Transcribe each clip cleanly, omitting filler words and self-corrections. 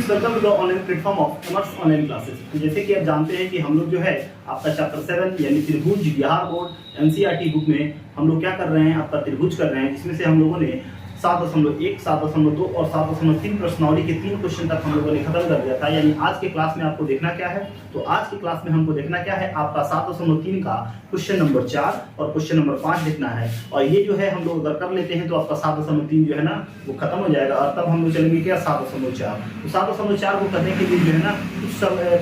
Students, welcome to the online platform of commerce online classes. तो जैसे कि आप जानते हैं कि हम लोग जो है आपका चैप्टर 7 यानी त्रिभुज बिहार बोर्ड एनसीईआरटी बुक में हम लोग क्या कर रहे हैं, आपका त्रिभुज कर रहे हैं, जिसमें से हम लोगों ने 7.1, 7.2 और 7.3 प्रश्नावली के 3 क्वेश्चन तक हम लोगों ने खत्म कर दिया था। यानी आज के क्लास में आपको देखना क्या है, तो आज की क्लास में हमको देखना क्या है, आपका 7.3 का क्वेश्चन नंबर 4 और क्वेश्चन नंबर 5 देखना है। और ये जो है हम लोग अगर कर लेते हैं तो आपका 7.3 जो है ना वो खत्म हो जाएगा और तब हम लोग चलेंगे क्या 7.4। तो 7.4 को करने के लिए जो है ना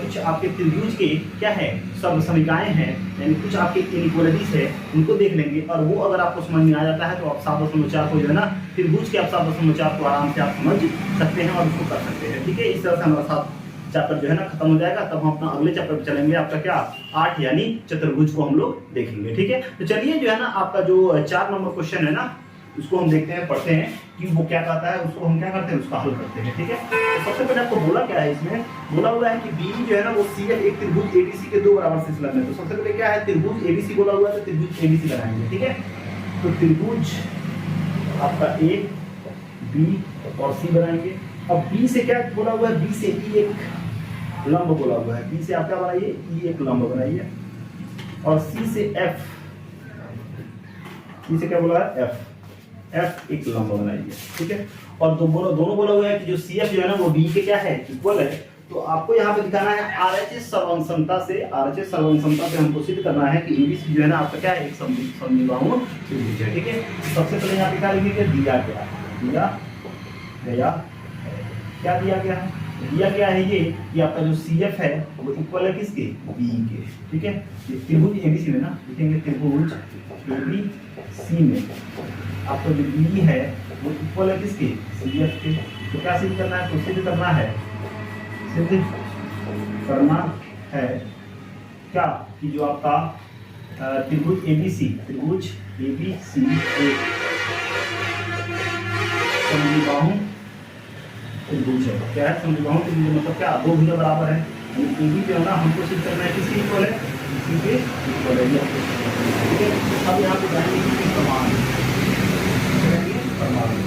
कुछ आपके त्रिभुज के क्या है समसमीकाएं हैं, यानी कुछ आपके इनइक्वालिटीज है, उनको देख लेंगे। और वो अगर आपको समझ में आ जाता है तो आप 7.4 को जो है ना त्रिभुज के आप 7.4 को आराम से आप समझ सकते हैं और उसको कर सकते हैं। ठीक है, इस तरह से हमारा 7 चैप्टर जो है ना खत्म हो जाएगा। तब हम अपना अगले चैप्टर पे चलेंगे, आपका क्या 8 यानी चतुर्भुज को हम लोग देखेंगे। ठीक है, तो चलिए जो है ना आपका जो 4 नंबर क्वेश्चन है ना उसको हम देखते हैं, पढ़ते हैं कि वो क्या कहता है, उसको हम क्या करते हैं, उसका हल करते हैं। ठीक है, तो सबसे पहले आपको बोला क्या है, इसमें बोला हुआ है कि बी जो है ना वो CF एक त्रिभुज ABC के 2 बराबर से संलग्न है। तो सबसे पहले क्या है, त्रिभुज ABC बोला हुआ है तो त्रिभुज ABC बनाएंगे। ठीक है, तो त्रिभुज आपका A B और C बनाएंगे। अब B से क्या बोला हुआ है, B से E एक लंब बोला हुआ है, B से आप क्या बनाइए, E एक लंब बनाइए। और C से F, C से क्या बोला है, F एक लंब बनाइए। ठीक है, और दोनों बोला हुआ है कि जो CF जो है ना वो B के क्या है, इक्वल है। तो आपको यहाँ पे दिखाना है RHS सर्वसमता से, RHS सर्वसमता से हमको सिद्ध करना है कि ABC जो है ना आपका क्या है, एक समद्विबाहु त्रिभुज है। ठीक है, सबसे पहले यहाँ पे क्या लिखेंगे, दिया गया क्या दिया गया है, दिया गया है ये कि आपका जो CF है वो इक्वल है किसके, B के। ठीक है, त्रिभुज ABC में ना लिखेंगे त्रिभुज ABC में आपका जो B है वो इक्वल है किसके, CF के। तो क्या सिद्ध करना है, तो सिद्ध करना है क्या कि जो आपका त्रिभुज ABC एक समद्विबाहु त्रिभुज है। क्या है समद्विबाहु त्रिभुज, मतलब क्या दो भुजा बराबर है। AB जो है ना हमको सिद्ध करना है किसके इक्वल है, इसी के इक्वल है। ठीक है, अब यहाँ पे जाएंगे कि प्रमाण।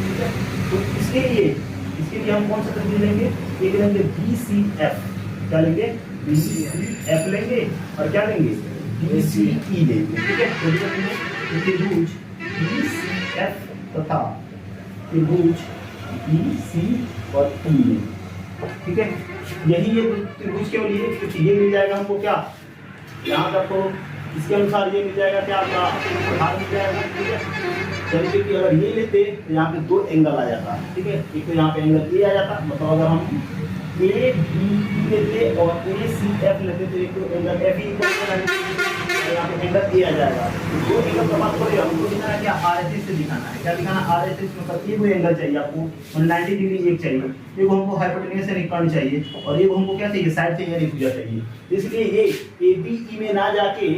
ठीक है, तो इसके लिए हम कौन सा त्रिभुज लेंगे, एक लेंगे BCF। क्या लेंगे, BCF लेंगे और क्या लेंगे, BCE लेंगे। ठीक है, तो त्रिभुज BCF तथा त्रिभुज BC और E में। ठीक है, यही ये त्रिभुज केवल ये, क्योंकि ये मिल जाएगा हमको क्या, यहाँ तक तो इसके अनुसार ये मिल जाएगा क्या, आपका प्रधान मिल जाएगा। ठीक है, चलिए कि अगर ये लेते तो यहाँ पे 2 एंगल आ जाता। ठीक है, एक तो यहाँ पे एंगल A आ जाता, मतलब अगर हम ABE लेते और ACF लेते तो एक तो एंगल FE यहाँ पे एंगल A आ जाएगा। तो 2 एंगल का बात करें, हमको दिखाना है क्या, RHS से दिखाना है। क्या दिखाना है, RHS मतलब एक एंगल चाहिए आपको 190 डिग्री एक चाहिए, एक हमको हाइपोटेन्यूज यानी कर्ण चाहिए, और एक हमको क्या चाहिए, साइड चाहिए यानी भुजा चाहिए। इसलिए ये ABE में ना जाके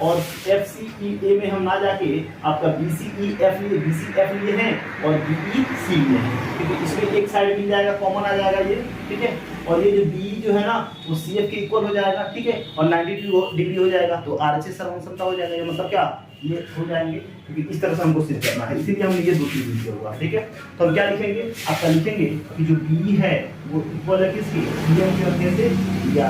और FCE में हम ना जाके आपका BCEF लिए हैं और BEC लिए हैं। ठीक है, इसमें एक साइड मिल जाएगा, कॉमन आ जाएगा ये। ठीक है, और ये जो BE जो है ना वो CF के इक्वल हो जाएगा। ठीक है, और 90 डिग्री हो जाएगा, तो RHS सर्वसमता हो जाएगा। ये मतलब क्या, ये हो जाएंगे, क्योंकि इस तरह से हमको सिद्ध करना है, इसीलिए हमने ये 2 चीज लिखा हुआ। ठीक है, तो हम क्या लिखेंगे, आपका लिखेंगे कि जो B है वो इक्वल है किसके, CM के मध्य से दिया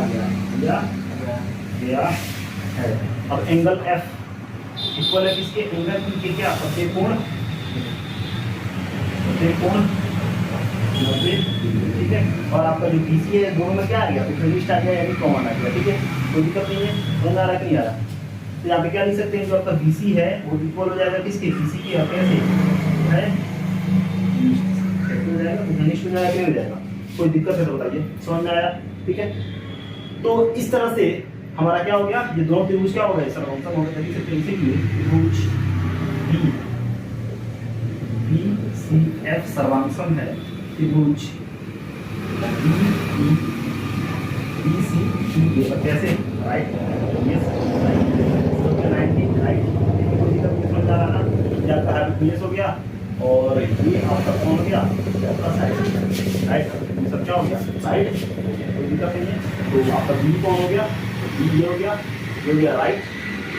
गया है। अब एंगल F इक्वल है किसके, एंगल E के क्या, प्रत्येक कोण 90 डिग्री। ठीक है, और आपका जो BC है दोनों में क्या आ गया, फिक्स्ड आ गया यानी कॉमन आ गया। ठीक है, कोई दिक्कत नहीं है, समझ आ रहा कि नहीं आ रहा। तो यहाँ पे क्या लिख सकते हैं, जो आपका BC है वो इक्वल हो जाएगा किसके, BC के अपने से है, हो जाएगा, घनिष्ठ हो जाएगा, क्या हो जाएगा, कोई दिक्कत है तो बताइए, समझ में आया। ठीक है, तो इस तरह से हमारा क्या हो गया, ये दोनों त्रिभुज क्या हो गए, सर्वसम हो गए। इसीलिए त्रिभुज BCF सर्वांगसम है, त्रिभुज BCE कैसे, राइट, यस राइट, 90 राइट, कोई दिक्कत नहीं, समझ आ रहा ना, ये आपका हाइपोटेन्यूज हो गया और ये आपका कौन हो गया, आपका साइड, राइट, ये सब क्या हो गया, साइड, कोई दिक्कत नहीं है। तो आपका B कौन हो गया, ये हो गया राइट,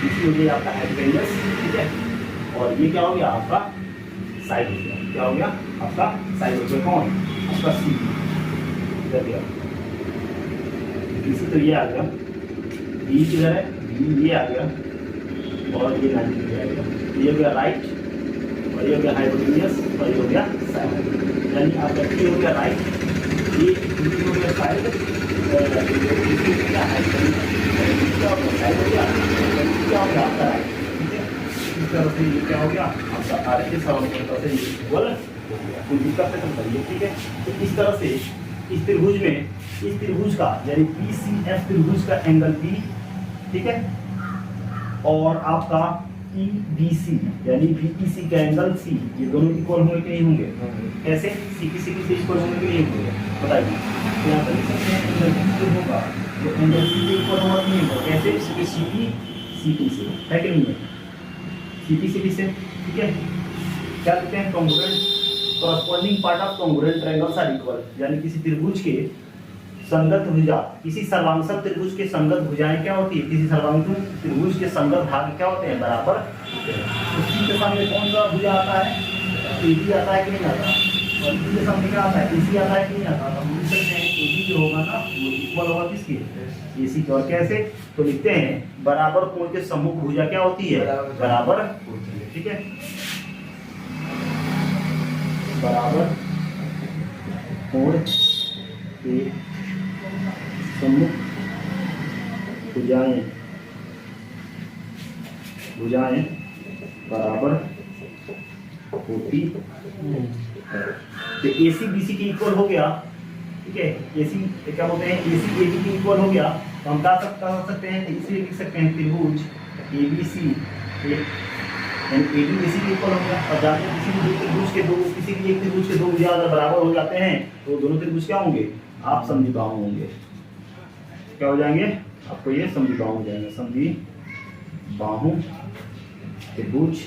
इसी हो गया आपका हाइपोटेन्यूज। ठीक है, और ये क्या हो गया, आपका साइड हो गया, क्या हो गया, आपका साइड हो गया, कौन, आपका C। इधर गया, BC तो ये आ गया, B किधर है, B ये आ गया और ये 90 डिग्री आ गया। ये हो गया राइट और ये हो गया हाइपोटेन्यूस और ये हो गया साइड, यानी आपका ये हो गया राइट, ये हो गया साइड, क्या हो गया आपका राइट। ठीक है, इस तरह से ये क्या हो गया आपका आर के समानांतर से इक्वल हो गया, कोई दिक्कत है तो बताइए। ठीक है, तो इस तरह से इस त्रिभुज में, इस त्रिभुज का यानी PCF त्रिभुज का एंगल B, ठीक है, और आपका EBC यानी BEC का एंगल C, ये दोनों इक्वल होंगे कि नहीं होंगे? कैसे? CPC से इक्वल होंगे कि नहीं होंगे बताइए। तो यहाँ पर लिख सकते हैं एंगल B जो होगा तो एंगल C से इक्वल होगा कि नहीं होगा? कैसे? CP से, है कि नहीं है? CP से, ठीक है। क्या कहते हैं? Congruent corresponding part of congruent triangles are equal, यानी किसी त्रिभुज के संगत भुजा, किसी सर्वांशक त्रिभुज के संगत भुजाएं क्या होती है? किसी सर्वांशक त्रिभुज के संगत भाग क्या होते हैं? बराबर। उसी के सामने कौन सा भुजा आता है? AB आता है कि नहीं आता? और इसी के सामने क्या आता है? AC आता है कि नहीं आता? हम लिख सकते हैं AB जो होगा ना वो इक्वल होगा किसके? AC के। और कैसे? तो लिखते हैं बराबर कोण के सम्मुख भुजा क्या होती है? बराबर होती है। ठीक है, बराबर कोण के सम्मुख भुजाएं बराबर होती है। तो AC BC की इक्वल हो गया, ठीक है, AC क्या बोलते हैं? AC AB की इक्वल हो गया, तो हम क्या सकते हैं? इसलिए लिख सकते हैं त्रिभुज ABC यानी AB BC की इक्वल हो गया। और जाते हैं किसी भी त्रिभुज के दो, किसी भी एक त्रिभुज के दो भुजा अगर बराबर हो जाते हैं तो दोनों त्रिभुज क्या होंगे? आप समद्विबाहु होंगे। क्या हो जाएंगे? आपको ये समद्विबाहु हो जाएंगे, समद्विबाहु त्रिभुज।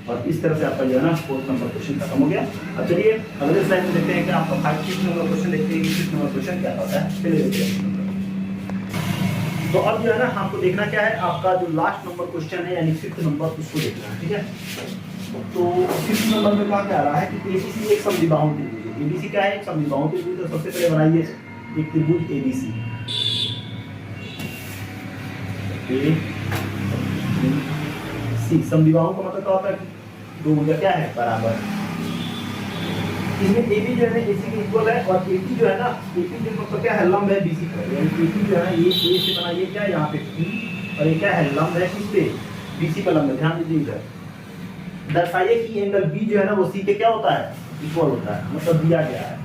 और इस तरह से आपका जो है ना 4 नंबर क्वेश्चन खत्म हो गया। अब चलिए अगले स्लाइड में देखते हैं कि आपका 5 नंबर क्वेश्चन देखते हैं कि 6 नंबर क्वेश्चन क्या होता है। चलिए देखते हैं। तो अब जो है ना आपको देखना क्या है, आपका जो लास्ट नंबर क्वेश्चन है यानी 6th नंबर, उसको देखना है। ठीक है, तो 6th नंबर में क्या कह रहा है कि ABC एक समद्विबाहु त्रिभुज है। ABC क्या है? एक समद्विबाहु त्रिभुज। तो सबसे पहले बनाइए एक त्रिभुज ABC। समद्विबाहु का मतलब क्या होता है? दो भुजा क्या है? बराबर। इसमें AB जो है ना AC के इक्वल है और AP जो है ना, AP जो मतलब क्या है? लंब है BC पर, यानी AP जो है ना ये A से बना, ये क्या है यहाँ पे P, और ये क्या है? लंब है किस पे? BC पर लंब है। ध्यान दीजिए इधर, दर्शाइए कि एंगल B जो है ना वो C के क्या होता है? इक्वल होता है, मतलब दिया गया है,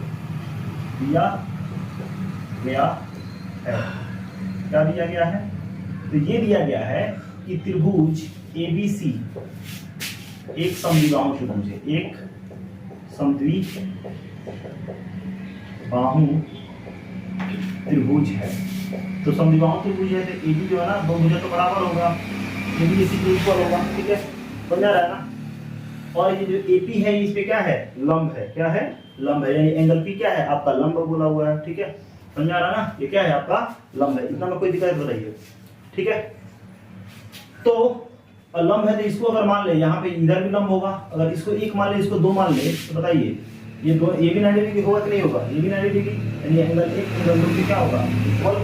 दिया गया है। क्या दिया गया है? तो ये दिया गया है कि त्रिभुज ABC एक समद्विबाहु त्रिभुज है, एक समद्विबाहु त्रिभुज है। तो समद्विबाहु त्रिभुज है तो AB जो है ना दो भुजा तो बराबर होगा, AB AC के इक्वल होगा। ठीक है, समझा रहा है ना? और ये जो AP है इस पे क्या है? लंब है। क्या है? लंब है, यानी एंगल P क्या है? आपका लंब बोला हुआ है। ठीक है, समझा रहा ना? ये क्या है? आपका लंब है। इतना में कोई दिक्कत बताइए। ठीक है, तो लंब है तो इसको अगर मान ले यहाँ पे इधर भी लंब होगा, अगर इसको एक मान ले, इसको दो मान ले, तो बताइए ये दो, ये भी 90 डिग्री होगा कि नहीं होगा? ये भी 90 डिग्री, यानी एंगल एक एंगल दो क्या होगा? इक्वल।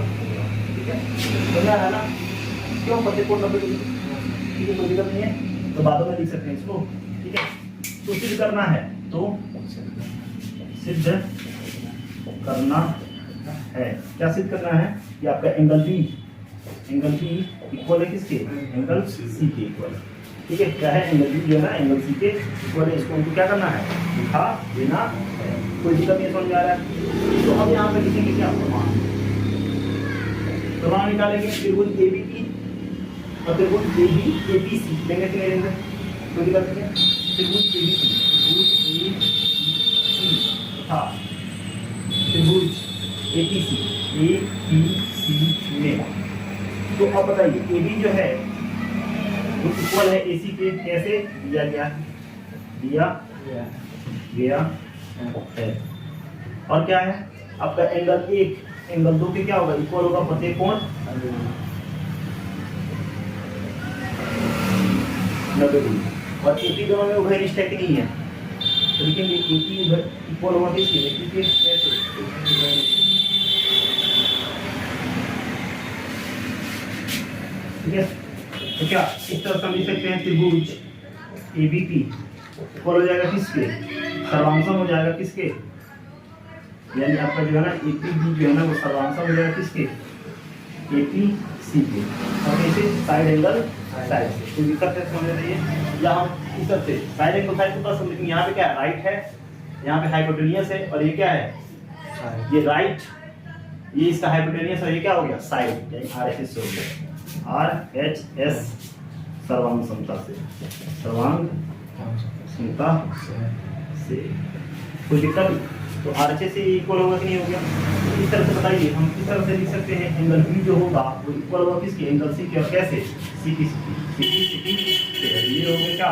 ठीक है, समझा है ना? क्यों? 90 डिग्री। ठीक है, कोई दिक्कत नहीं है, तो बातों में लिख सकते हैं इसको। ठीक है, तो सिद्ध करना है, तो सिद्ध करना है। क्या सिद्ध करना है? कि आपका एंगल B इक्वल है किसके? एंगल C के इक्वल। ठीक है, क्या है? एंगल B जो है ना एंगल C के इक्वल है। इसको हमको क्या करना है? दिखा देना है। कोई दिक्कत नहीं समझ आ रहा है? तो अब यहाँ पे लिखेंगे क्या? प्रमाण। प्रमाण निकालेंगे त्रिभुज ABP और त्रिभुज ABC लेंगे कि नहीं लेंगे? कोई दिक्कत नहीं है। त्रिभुज ABC तथा त्रिभुज APC में, तो अब बताइए AB जो है वो इक्वल है AC के। कैसे? दिया गया है। और क्या है? आपका एंगल 1 एंगल 2 के क्या होगा? इक्वल होगा प्रत्येक कोण 90 डिग्री। और AP दोनों में उभयनिष्ठ है कि नहीं है? तो लिखेंगे AP इधर इक्वल होगा किसके, AP के कैसे, ठीक है। तो क्या इस तरह से हम लिख सकते हैं त्रिभुज ABP इक्वल हो जाएगा किसके, सर्वांशम हो जाएगा किसके, यानी आपका जो है ना APB जो है ना वो सर्वांशम हो जाएगा किसके, APC के। और कैसे, साइड एंगल साइड से, कोई दिक्कत है समझ रही है। या हम इस तरह से साइड एंगल साइड को तो लेकिन यहाँ पे क्या है, राइट है, यहाँ पे हाइपोटेनियस है, और ये क्या है, ये राइट, ये इसका हाइपोटेनियस, और ये क्या हो गया, साइड, यानी RHS हो गया, RHS सर्वांग समता से, सर्वांग समता से, कोई दिक्कत नहीं। तो RHS से इक्वल होगा कि नहीं हो गया। तो इस तरह से बताइए, हम किस तरह से लिख सकते हैं, एंगल B जो होगा वो इक्वल होगा किसके, एंगल C के, और कैसे, C की से, ये हो गया क्या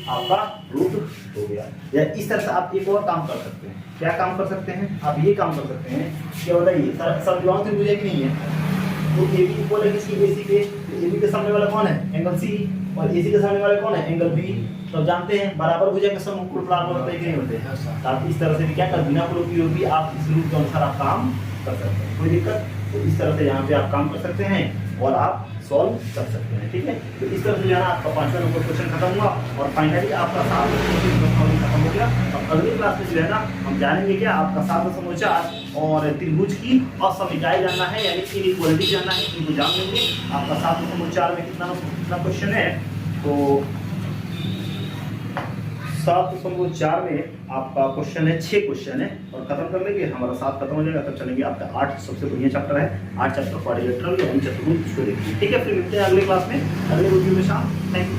आपका रूट हो गया। या इस तरह से आप एक और काम कर सकते हैं, क्या काम कर सकते हैं, आप ये काम कर सकते हैं, क्या बताइए, समद्विबाहु त्रिभुज है कि नहीं है, तो AB इक्वल है किसकी, AC के, तो AB के सामने वाला कौन है, एंगल C, और AC के सामने वाला कौन है, एंगल B। तो जानते हैं बराबर भुजा के समकोण प्राप्त होते हैं कि नहीं होते हैं। तो आप इस तरह से भी क्या कर, बिना कोई उपयोग भी आप इस रूट के अनुसार आप काम कर सकते हैं, कोई दिक्कत। तो इस तरह से यहाँ पे आप काम कर सकते हैं और आप सॉल्व कर सकते हैं, ठीक है। तो इस तरह से जो है ना आपका 5वां नंबर क्वेश्चन खत्म हुआ, और फाइनली आपका 7 खत्म हो गया। अब अगली क्लास में जो है ना हम जानेंगे क्या, आपका 7.4 और त्रिभुज की असममिताएं जानना है, यानी इनइक्वालिटी जानना है, इनको जान लेंगे। आपका 7.4 में कितना क्वेश्चन है, तो 7.4 में आपका क्वेश्चन है, 6 क्वेश्चन है, और खत्म कर लेंगे, हमारा 7 खत्म हो जाएगा, तब चलेंगे आपका 8 सबसे बढ़िया चैप्टर है, 8 चैप्टर क्वाड्रिलेटरल यानी चतुर्भुज, इसको देखिए, ठीक है। फिर मिलते हैं अगले क्लास में, अगले वीडियो में शाम। Thank you.